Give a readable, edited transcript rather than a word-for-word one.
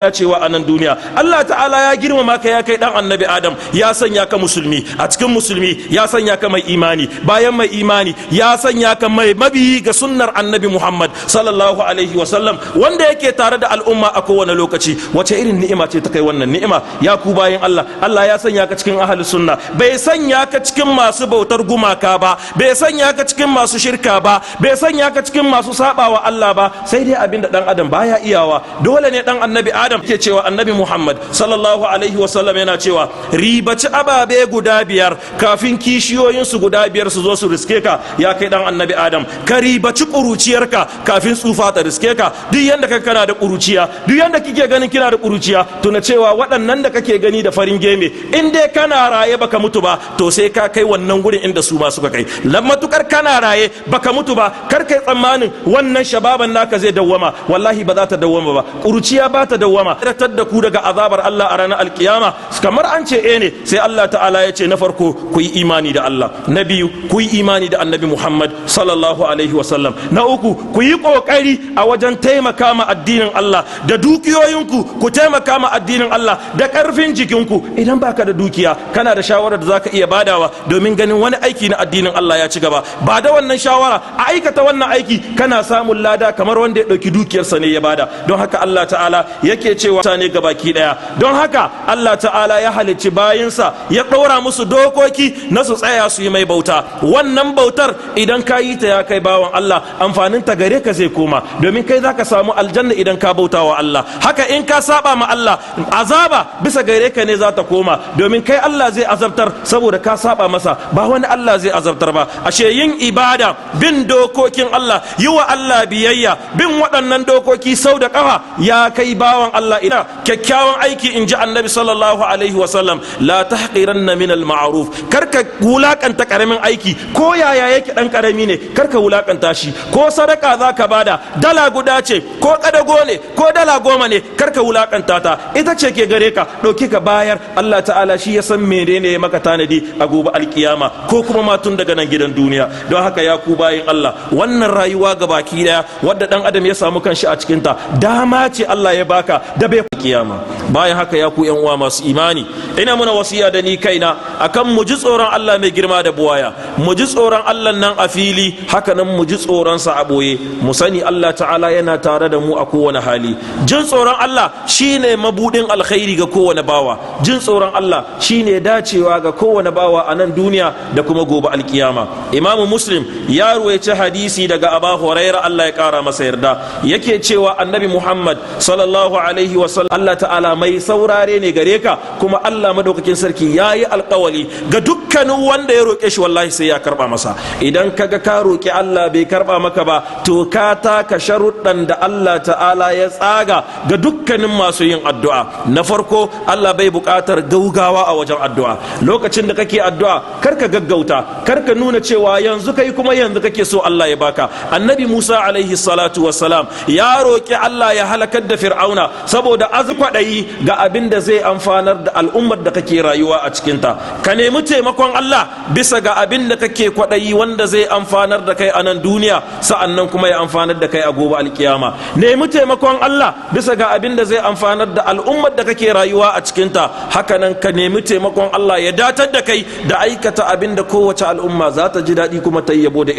cewa a nan duniya Allah ta'ala ya girmama ka ya kai dan annabi Adam, ya sanya ka musulmi, a cikin musulmi ya sanya ka mai imani, bayan mai imani ya sanya ka mai mabiyi ga sunnar annabi Muhammad sallallahu alaihi wasallam wanda yake tare da al'umma a kowane lokaci. Wace irin ni'ima ce ta kai wannan ni'ima ya ku bayan Allah? Allah ya sanya ka cikin ahli sunna, bai sanya ka cikin masu bautar gumaka ba, bai sanya ka cikin masu shirka ba, bai sanya ka cikin masu sabawa Allah ba, sai dai abinda dan adam baya iyawa. Dole ne dan annabi Adam ke cewa annabi Muhammad sallallahu alaihi wasallam yana cewa ribaci ababe guda biyar kafin kishiyoyinsu guda biyar su zo su riske ka ya kai dan annabi Adam. Ka ribaci kuruciyarka kafin tsufa ta riske ka. Duk yanda kai kana da kuruciya, duk yanda kike ganin kina da kuruciya, tuna cewa waɗannan da kake gani da farin geme in dai kana raye baka mutu ba, to sai ka kai wannan gurin inda su ma suka kai. Matukar kana raye baka mutu ba, kar kai tsammanin wannan shababan naka zai dawwama, wallahi ba za ta dawwama ba. Kuruciya ba ta dawwama, ratar da ku daga azabar Allah a ranar alkiyama. Kamar an ce ne, sai Allah ta'ala ya ce na farko ku yi imani da Allah, na biyu ku yi imani da annabi Muhammad sallallahu alaihi wasallam, na uku ku yi kokari a wajen taimaka ma addinin Allah da dukiyoyinku, ku taimaka ma addinin Allah da karfin jikinku. Idan baka da dukiya kana da shawara da zaka iya badawa domin ganin wani aiki na addinin Allah ya ci gaba, ba da wannan shawara a aikata wannan aiki, kana samun lada kamar wanda ya dauki dukiyarsa ne ya bada. Don haka Allah ta'ala yake cewa mutane gabaki daya, don haka Allah ta'ala ya halicci bayinsa ya ɗora musu dokoki na su tsaya su yi mai bauta. Wannan bautar idan ka yi ta ya kai bawan Allah, amfanin ta gare ka zai koma, domin kai zaka samu aljanna idan ka bauta wa Allah. Haka in ka saba ma Allah, azaba bisa gare ka ne za ta koma, domin kai Allah zai azabtar saboda ka saba masa, ba wani Allah zai azabtar ba. Ashe yin ibada, bin dokokin Allah, yi wa Allah biyayya, bin waɗannan dokoki sau da ƙafa ya kai bawan Allah. Ina kyakkyawan aiki in ji annabi sallallahu alaihi wasallam, la tahqiranna min al-ma'ruf, karka wulakanta karamin aiki ko yaya yake dan karami ne, karka wulakanta shi. Ko sadaka zaka bada, dala guda ce ko kadago ne ko dala 10 ne, karka wulakanta ta, ita ce ke gare ka, dauki ka bayar. Allah ta'ala shi ya san menene ya maka tanadi a gobe alkiyama ko kuma ma tun daga nan gidan duniya. Don haka ya ku bayin Allah, wannan rayuwa gabaki daya wadda dan adam ya samu kanshi a cikin ta, dama ce Allah ya baka da bai kiyama. Bayan haka ya ku yan uwa masu imani, ina muna wasiya da ni kaina akan mu ji tsoron Allah mai girma da buwaya, mu ji tsoron Allah nan a fili, haka nan mu ji tsoron sa a boye. Mu sani Allah ta'ala yana tare da mu a kowane hali. Jin tsoron Allah shine mabudin alkhairi ga kowane bawa, jin tsoron Allah shine dacewa ga kowane bawa a nan duniya da kuma gobe alkiyama. Imamu Muslim ya ruwaice hadisi daga Abu Hurairah, Allah ya kara masa yarda, yake cewa annabi Muhammad sallallahu alaihi wasallam, Allah ta'ala mai saurare ne gare ka, kuma Allah madaukakin sarki yayi alƙawali ga dukkanin wanda ya roƙe shi wallahi sai ya karba masa. Idan kaga ka roƙi Allah bai karba maka ba, to ka taka sharuɗan da Allah ta'ala ya tsaga ga dukkanin masu yin addu'a. Na farko, Allah bai buƙatar gaugawa a wajen addu'a. Lokacin da kake addu'a karka gaggauta, karka nuna cewa yanzu kai kuma yanzu kake so Allah ya baka. Annabi Musa alaihi salatu wassalam ya roƙi Allah ya halakar da Fir'auna saboda azkwaɗayi ga abin da zai amfanar da al'ummar da kake rayuwa a cikinta. Ka nemi taimakon Allah bisa ga abin da kake kwaɗayi wanda zai amfanar da kai a nan duniya, sa'annan kuma ya amfanar da kai a gobe alkiyama. Nemi taimakon Allah bisa ga abin da zai amfanar da al'ummar da kake rayuwa a cikinta, hakanan ka nemi taimakon Allah ya datar da kai da aikata abin da kowace al'umma za ta ji daɗi kuma ta yabo da